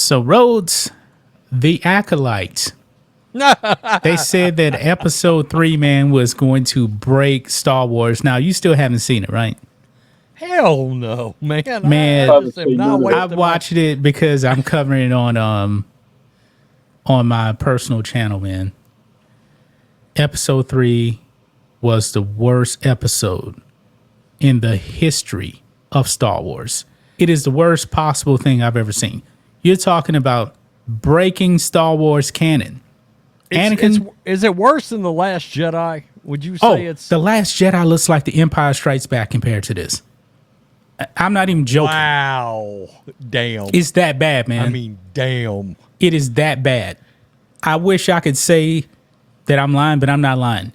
So Rhodes, the Acolyte. They said that episode 3, man, was going to break Star Wars. Now, you still haven't seen it, right? Hell no, man. Man, I watched it because I'm covering it on my personal channel, man. Episode 3 was the worst episode in the history of Star Wars. It is the worst possible thing I've ever seen. You're talking about breaking Star Wars canon. Is it worse than The Last Jedi? Would you say it's... The Last Jedi looks like The Empire Strikes Back compared to this. I'm not even joking. Wow. Damn. It's that bad, man. I mean, damn. It is that bad. I wish I could say that I'm lying, but I'm not lying.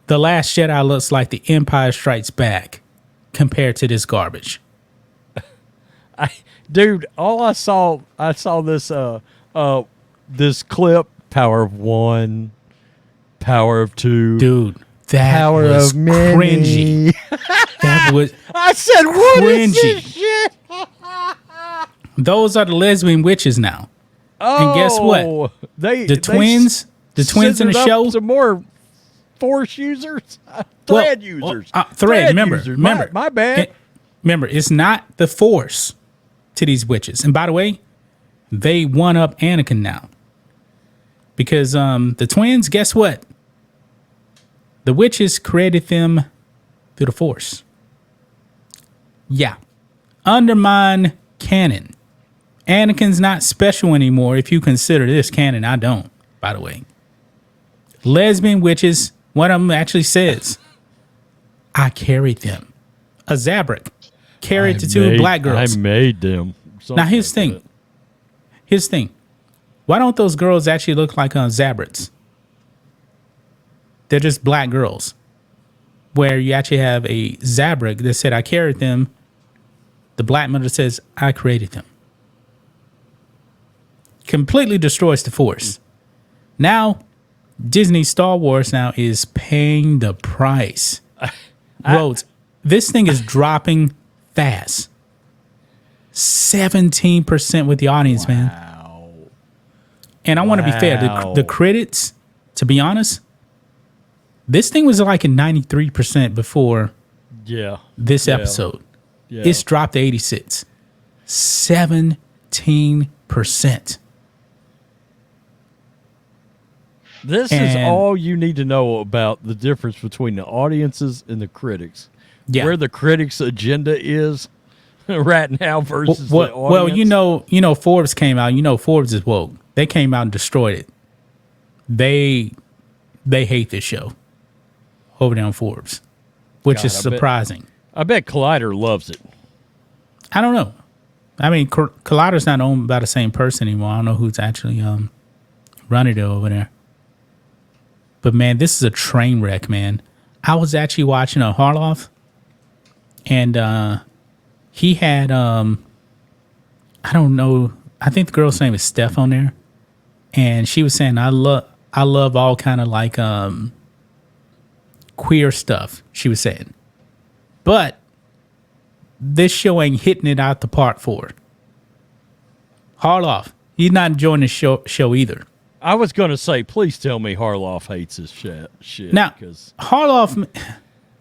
The Last Jedi looks like The Empire Strikes Back compared to this garbage. Dude, all I saw this this clip, Power of One, Power of Two. Dude, that Power was of many. cringy. That was I said, what cringy. is this shit? Those are the lesbian witches now. Oh, and guess what? The twins in the show. Some more Force users, thread users. Thread. Remember. My bad. Remember, it's not the Force to these witches. And by the way, they one up Anakin now. Because the twins, guess what? The witches created them through the Force. Yeah. Undermine canon. Anakin's not special anymore if you consider this canon. I don't, by the way. Lesbian witches, one of them actually says, I carried them. A Zabrak carried the two black girls. I made them. Now, here's the thing. Why don't those girls actually look like Zabraks? They're just black girls. Where you actually have a Zabrak that said, I carried them. The black mother says, I created them. Completely destroys the Force. Now, Disney Star Wars now is paying the price. Rhodes, this thing is dropping fast. 17% with the audience, man. And I want to be fair. The critics, to be honest, this thing was like a 93% before this episode. Yeah. It's dropped to 86. 17%. This is all you need to know about the difference between the audiences and the critics. Yeah. Where the critics' agenda is right now versus the audience. Well, you know, Forbes came out. You know, Forbes is woke. They came out and destroyed it. They hate this show over there on Forbes, which is surprising. I bet Collider loves it. I don't know. I mean, Collider's not owned by the same person anymore. I don't know who's actually running it over there. But man, this is a train wreck, man. I was actually watching a Harloff, and he had I don't know. I think the girl's name is Steph on there, and she was saying, I love all kind of like queer stuff. She was saying, but this show ain't hitting it out the park for her. Harloff, he's not enjoying the show either. I was going to say, please tell me Harloff hates his shit. Now, Harloff,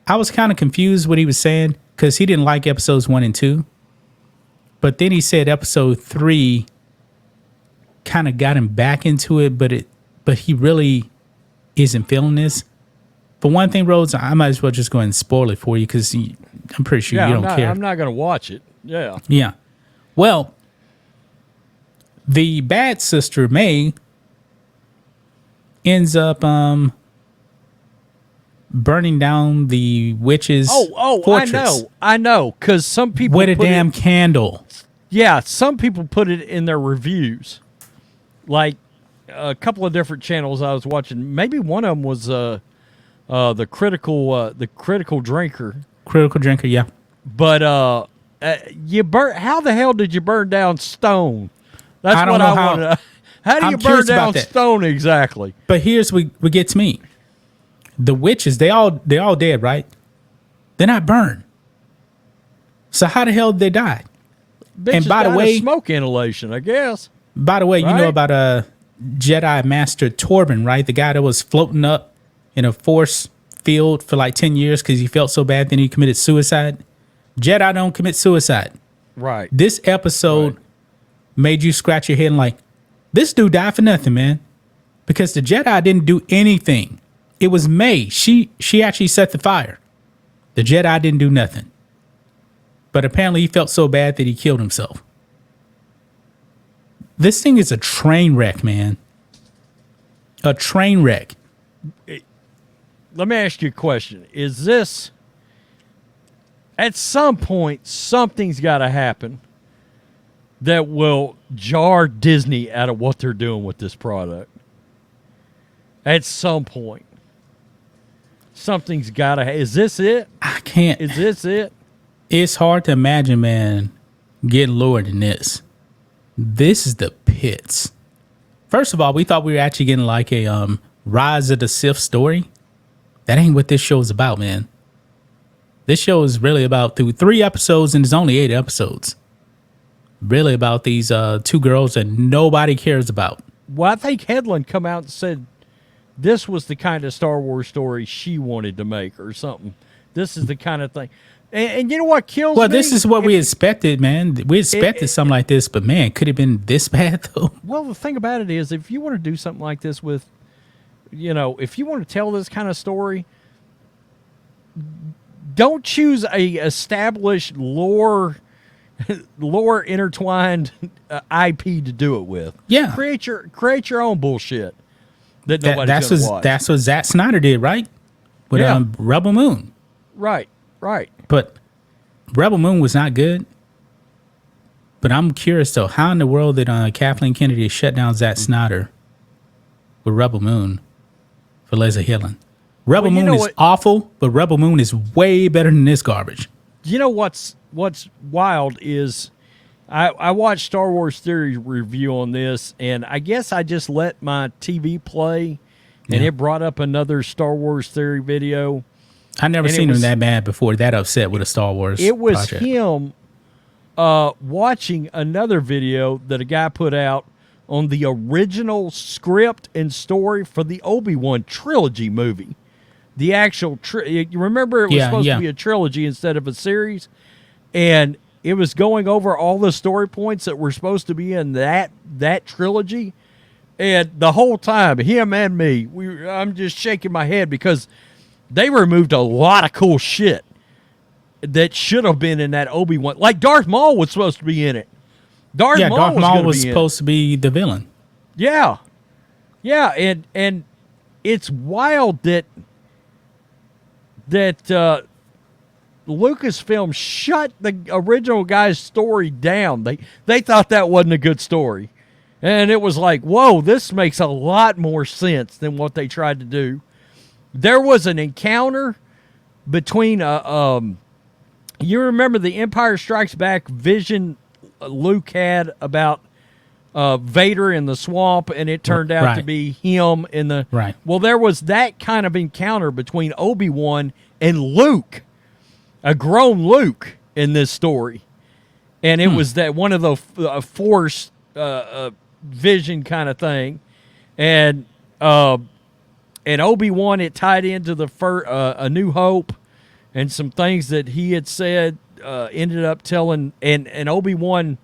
I was kind of confused what he was saying because he didn't like episodes 1 and 2. But then he said episode 3 kind of got him back into it, but he really isn't feeling this. But one thing, Rhodes, I might as well just go ahead and spoil it for you because I'm pretty sure you don't care. I'm not going to watch it. Yeah. Yeah. Well, the bad sister, May, ends up burning down the witch's fortress. I know, because some people with a damn candle. Yeah, some people put it in their reviews. Like a couple of different channels I was watching. Maybe one of them was the critical drinker. Critical drinker, yeah. But how the hell did you burn down stone? That's I don't what know I how. want to. How do you burn down stone exactly? But here's what gets me. The witches, they all dead, right? They're not burned. So how the hell did they die? Bitch by the way, smoke inhalation, I guess. By the way, you know about Jedi Master Torben, right? The guy that was floating up in a force field for like 10 years because he felt so bad, then he committed suicide. Jedi don't commit suicide. Right. This episode made you scratch your head and like, this dude died for nothing, man. Because the Jedi didn't do anything. It was May. She actually set the fire. The Jedi didn't do nothing. But apparently he felt so bad that he killed himself. This thing is a train wreck, man. A train wreck. Let me ask you a question. Is this, at some point, something's got to happen that will jar Disney out of what they're doing with this product? At some point. Something's got to, is this it? I can't. Is this it? It's hard to imagine, man, getting lower than this. This is the pits. First of all, we thought we were actually getting like a Rise of the Sith story. That ain't what this show is about, man. This show is really about, through 3 episodes, and there's only 8 episodes, really about these 2 girls that nobody cares about. Well, I think Headland come out and said this was the kind of Star Wars story she wanted to make or something. This is the kind of thing. And you know what kills me? Well, this is what we expected, man. We expected something like this, but man, could it have been this bad, though? Well, the thing about it is, if you want to do something like this with, you know, if you want to tell this kind of story, don't choose a established lore intertwined IP to do it with. Yeah. Create your own bullshit that nobody's going to watch. That's what Zack Snyder did, right? With Rebel Moon. Right. But Rebel Moon was not good. But I'm curious, though, how in the world did Kathleen Kennedy shut down Zack Snyder with Rebel Moon for Leslie Hillen? Rebel Moon is awful, but Rebel Moon is way better than this garbage. You know what's wild is I watched Star Wars Theory review on this, and I guess I just let my TV play, and it brought up another Star Wars Theory video. I never seen him that bad before, that upset with a Star Wars It was project. him watching another video that a guy put out on the original script and story for the Obi-Wan trilogy movie. The actual, you remember it was supposed to be a trilogy instead of a series? And it was going over all the story points that were supposed to be in that trilogy. And the whole time, him and me, I'm just shaking my head because they removed a lot of cool shit that should have been in that Obi-Wan. Like Darth Maul was supposed to be in it. Darth Maul was supposed to be the villain. Yeah. Yeah, and it's wild that Lucasfilm shut the original guy's story down. They thought that wasn't a good story. And it was like, whoa, this makes a lot more sense than what they tried to do. There was an encounter between you remember the Empire Strikes Back vision Luke had about Vader in the swamp, and it turned out to be him in the... Right. Well, there was that kind of encounter between Obi-Wan and Luke, a grown Luke in this story. And it was that one of the Force vision kind of thing. And Obi-Wan, it tied into the A New Hope, and some things that he had said ended up telling, and Obi-Wan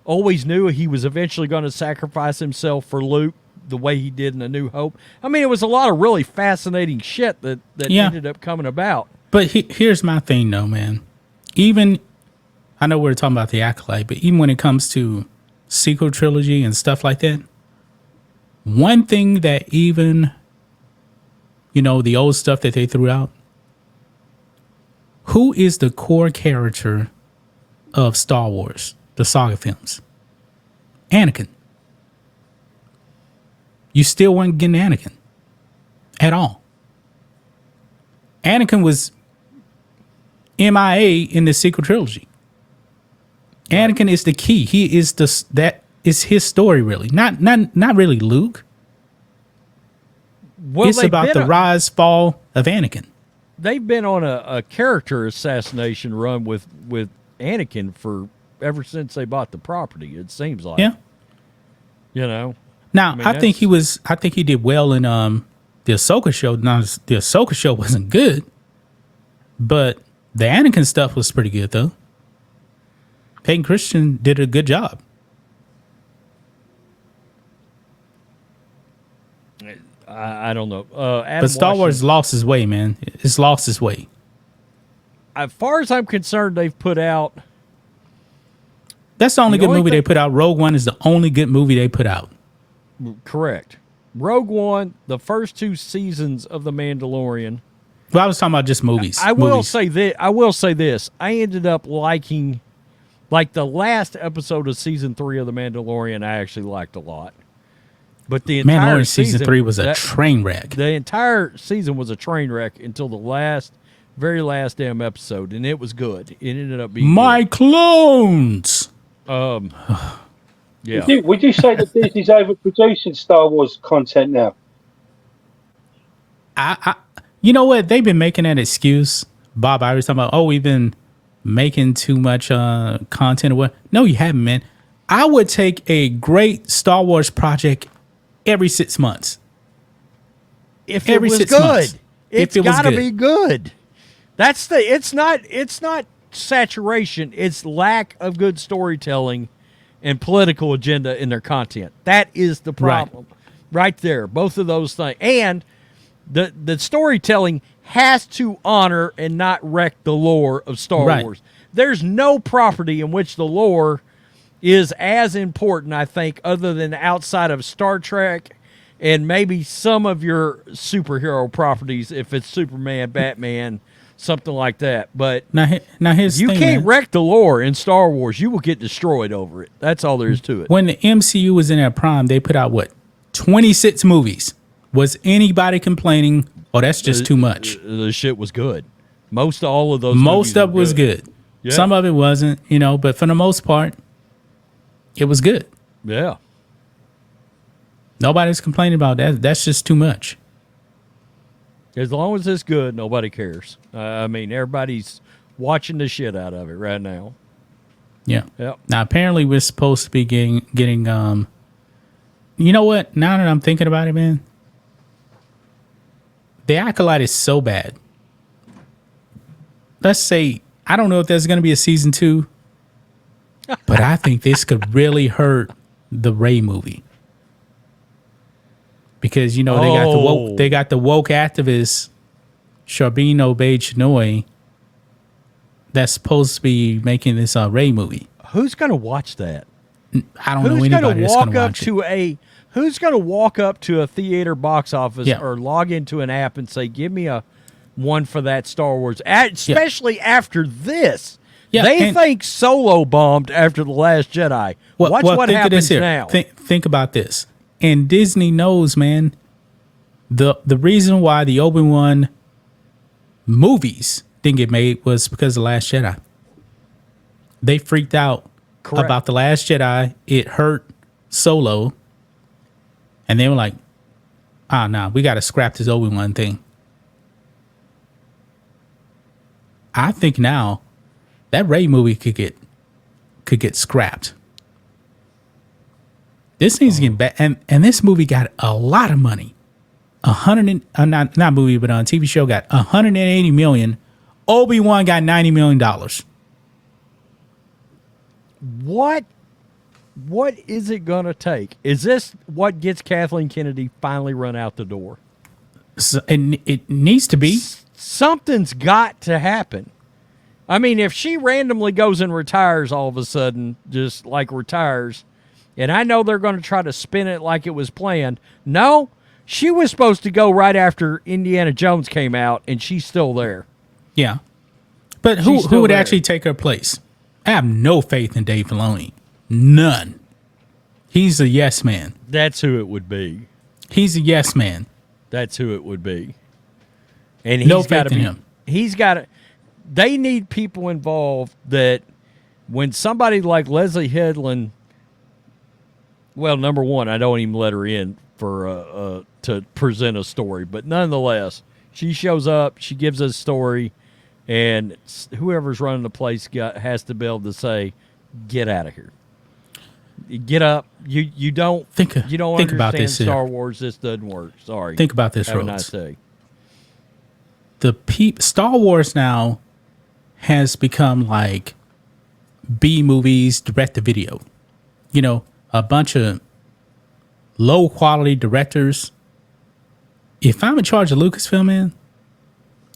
always knew he was eventually going to sacrifice himself for Luke the way he did in A New Hope. I mean, it was a lot of really fascinating shit that ended up coming about. But here's my thing, though, man. Even, I know we're talking about the Acolyte, but even when it comes to sequel trilogy and stuff like that, one thing that even, the old stuff that they threw out, who is the core character of Star Wars, the saga films? Anakin. You still weren't getting Anakin at all. Anakin was MIA in the sequel trilogy. Anakin is the key. He is that is his story, really. Not really Luke. Well, it's about the rise, fall of Anakin. They've been on a character assassination run with Anakin for ever since they bought the property. It seems like. Yeah. You know. Now, mean, I think he did well in the Ahsoka show. Now, the Ahsoka show wasn't good, but the Anakin stuff was pretty good though. Hayden Christensen did a good job. I don't know. Adam But Star Wars Washington, lost his way, man. It's lost its way. as far as I'm concerned, they've put out. That's the only The good only movie thing- they put out. Rogue One is the only good movie they put out. Correct. Rogue One, the first 2 seasons of The Mandalorian. But I was talking about just movies. I will Movies. say that. I will say this. I ended up liking, like the last episode of season 3 of The Mandalorian. I actually liked a lot. But the entire Mandalorian season 3 was a train wreck. The entire season was a train wreck until the very last damn episode, and it was good. It ended up being My clones. good. Yeah. Would you say that Disney's overproducing Star Wars content now? You know what? They've been making that excuse. Bob Iger's talking about, we've been making too much content or what? No, you haven't, man. I would take a great Star Wars project every 6 months. If Every it was 6 good, months. it's If it was got to good. be good. It's not saturation. It's lack of good storytelling and political agenda in their content. That is the problem, right there. Both of those things, and the storytelling has to honor and not wreck the lore of Star Right. Wars. There's no property in which the lore is as important, I think, other than outside of Star Trek and maybe some of your superhero properties, if it's Superman, Batman, something like that. But Now here's you the thing, can't man. wreck the lore in Star Wars. You will get destroyed over it. That's all there is to it. When the MCU was in their prime, they put out 26 movies. Was anybody complaining? Oh, that's just too much. The shit was good. Most all of those. Most movies of it were was good. Yeah. Some of it wasn't, but for the most part, it was good. Yeah. Nobody's complaining about that. That's just too much. As long as it's good, nobody cares. I mean, everybody's watching the shit out of it right now. Yeah. Yep. Now apparently we're supposed to be getting you know what? Now that I'm thinking about it, man, the Acolyte is so bad. Let's say I don't know if there's going to be a season 2, but I think this could really hurt the Rey movie. Because they got the woke activist Charbino Bey-Chinoy that's supposed to be making this Rey movie. Who's going to watch that? I don't know anybody that's going to watch it. Who's going to walk up to a theater box office Yeah. or log into an app and say, "Give me a one for that Star Wars," especially after this. Yeah, They and- think Solo bombed after The Last Jedi. Watch what think of this happens here. now. Think about this. And Disney knows, man, the reason why the Obi-Wan movies didn't get made was because of The Last Jedi. They freaked out Correct. about The Last Jedi. It hurt Solo. And they were like, nah, we got to scrap this Obi-Wan thing. I think now that Rey movie could get scrapped. This needs to get back, and this movie got a lot of money. Not movie, but on TV show got 180 million. Obi-Wan got $90 million. What is it going to take? Is this what gets Kathleen Kennedy finally run out the door? So, and it needs to be. Something's got to happen. I mean, if she randomly goes and retires all of a sudden, just like retires, and I know they're going to try to spin it like it was planned. No, she was supposed to go right after Indiana Jones came out, and she's still there. Yeah. But She's who still would there. actually take her place? I have no faith in Dave Filoni. None. He's a yes man. That's who it would be. He's a yes man. That's who it would be. And No he's got to faith in be. him. He's got to. They need people involved that when somebody like Leslie Headland. Well, number one, I don't even let her in for to present a story, but nonetheless, she shows up, she gives us a story, and whoever's running the place has to be able to say, get out of here. Get up. You don't Think understand about this here. Star Wars. This doesn't work. Sorry. Think about this, Have a Rhodes. nice day. Star Wars now has become like B movies, direct to video. You know, a bunch of low quality directors. If I'm in charge of Lucasfilm, man,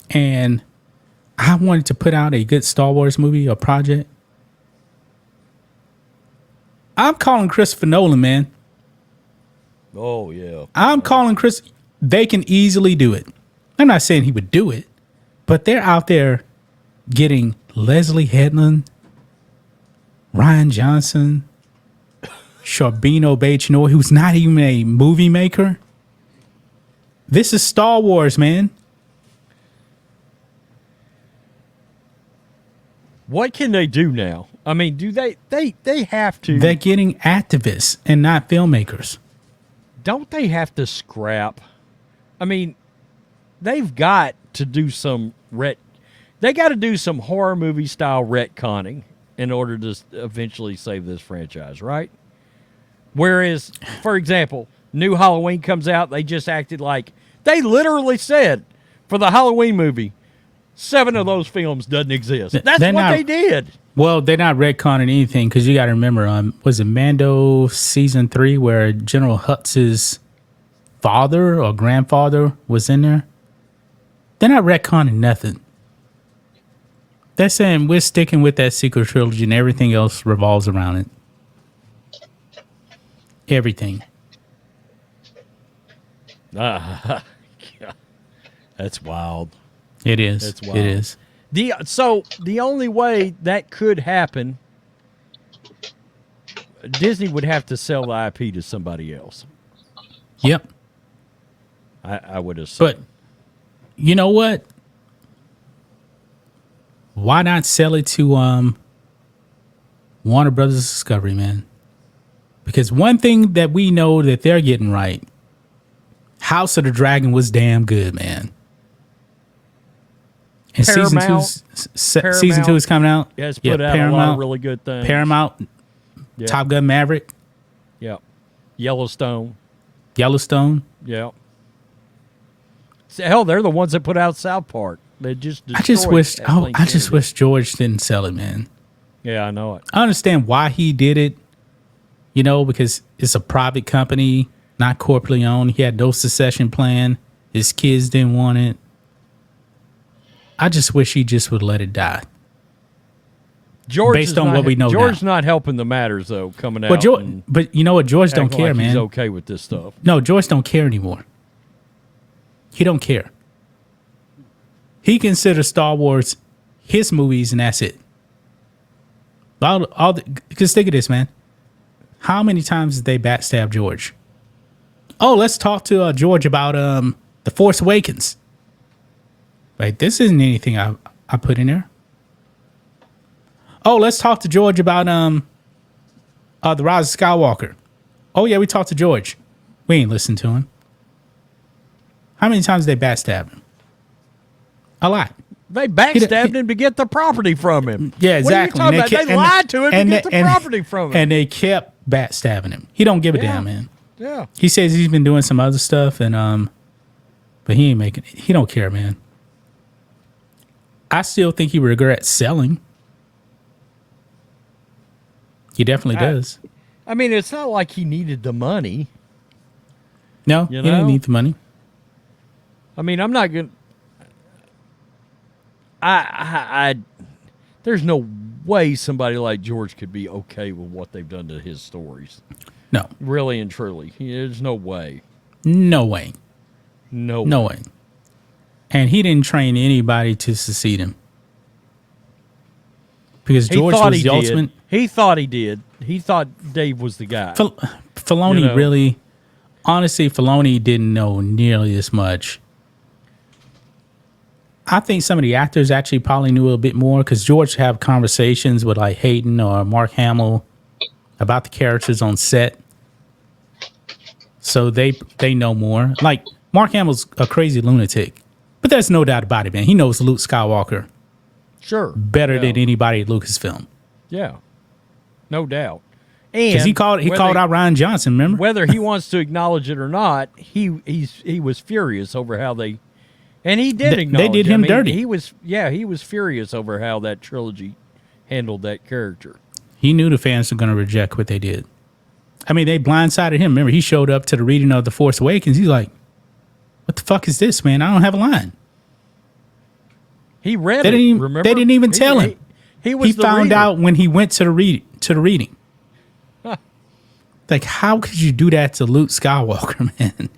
and I wanted to put out a good Star Wars movie or project, I'm calling Christopher Nolan, man. Oh yeah. I'm calling Chris. They can easily do it. I'm not saying he would do it, but they're out there getting Leslie Headland, Ryan Johnson, Charbino Bachinoy, who's not even a movie maker. This is Star Wars, man. What can they do now? I mean, do they have to? They're getting activists and not filmmakers. Don't they have to scrap? I mean, they've got to do some they got to do some horror movie style retconning in order to eventually save this franchise, right? Whereas, for example, new Halloween comes out, they just acted like they literally said for the Halloween movie, 7 of those films doesn't exist. That's what they did. Well, they're not retconning anything because you got to remember, was it Mando season 3 where General Hutz's father or grandfather was in there? They're not retconning nothing. They're saying we're sticking with that sequel trilogy and everything else revolves around it. Everything. That's wild. It is. That's wild. It is. So the only way that could happen, Disney would have to sell the IP to somebody else. Yep. I would assume. But you know what? Why not sell it to Warner Brothers Discovery, man? Because one thing that we know that they're getting right, House of the Dragon was damn good, man. And season two is coming out. Yeah, it's put out a lot of really good things. Paramount, Yeah. Top Gun Maverick, Yeah. Yellowstone. Yellowstone. Hell, they're the ones that put out South Park. They just I just wish Kathleen Kennedy. wish George didn't sell it, man. Yeah, I know it. I understand why he did it, because it's a private company, not corporately owned. He had no succession plan. His kids didn't want it. I just wish he just would let it die. George Based on what we know George now. not helping the matters though, coming out. But you know what? George don't care, man. He's okay with this stuff. No, George don't care anymore. He don't care. He considers Star Wars his movies, and that's it. Because think of this, man. How many times did they backstab George? Oh, let's talk to George about The Force Awakens. Like, this isn't anything I put in there. Oh, let's talk to George about The Rise of Skywalker. Oh, yeah, we talked to George. We ain't listened to him. How many times did they backstab him? A lot. They backstabbed him to get the property from him. Yeah, exactly. What are you talking about? They lied to him to get the property from him. And they kept backstabbing him. He don't give a damn, man. Yeah. He says he's been doing some other stuff, and but he ain't making it. He don't care, man. I still think he regrets selling. He definitely does. I mean, it's not like he needed the money. No, he didn't need the money. I mean, I'm not going to... There's no way somebody like George could be okay with what they've done to his stories. No. Really and truly. There's no way. No way. No way. And he didn't train anybody to succeed him. Because George was the ultimate. He thought he did. He thought Dave was the guy. Filoni really... Honestly, Filoni didn't know nearly as much. I think some of the actors actually probably knew a little bit more because George have conversations with like Hayden or Mark Hamill about the characters on set. So they know more. Like Mark Hamill's a crazy lunatic, but there's no doubt about it, man. He knows Luke Skywalker Sure. better than anybody at Lucasfilm. Yeah. no doubt. Because And he called out Ryan Johnson, remember? whether he wants to acknowledge it or not, he was furious over how they, and he did acknowledge. They did him dirty. He was furious over how that trilogy handled that character. He knew the fans were going to reject what they did. I mean, they blindsided him. Remember, he showed up to the reading of The Force Awakens. He's like, "What the fuck is this, man? I don't have a line." He read They it. didn't even, Remember? They didn't even tell him. He found reader. out when he went to the reading. Like, how could you do that to Luke Skywalker, man?